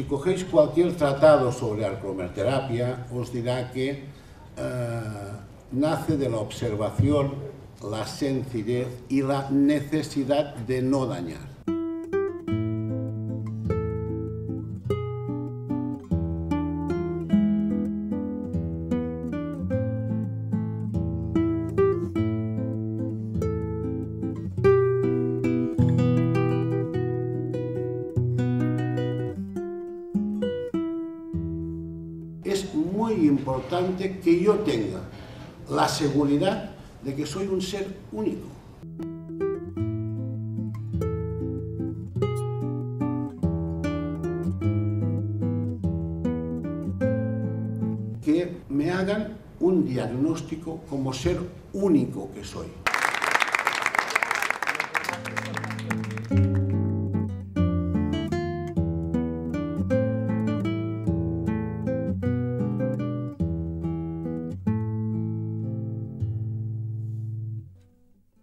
si cogéis cualquier tratado sobre arcrometerapia, os dirá que nace de la observación, la sencillez y la necesidad de no dañar. Es muy importante que yo tenga la seguridad de que soy un ser único. Que me hagan un diagnóstico como ser único que soy.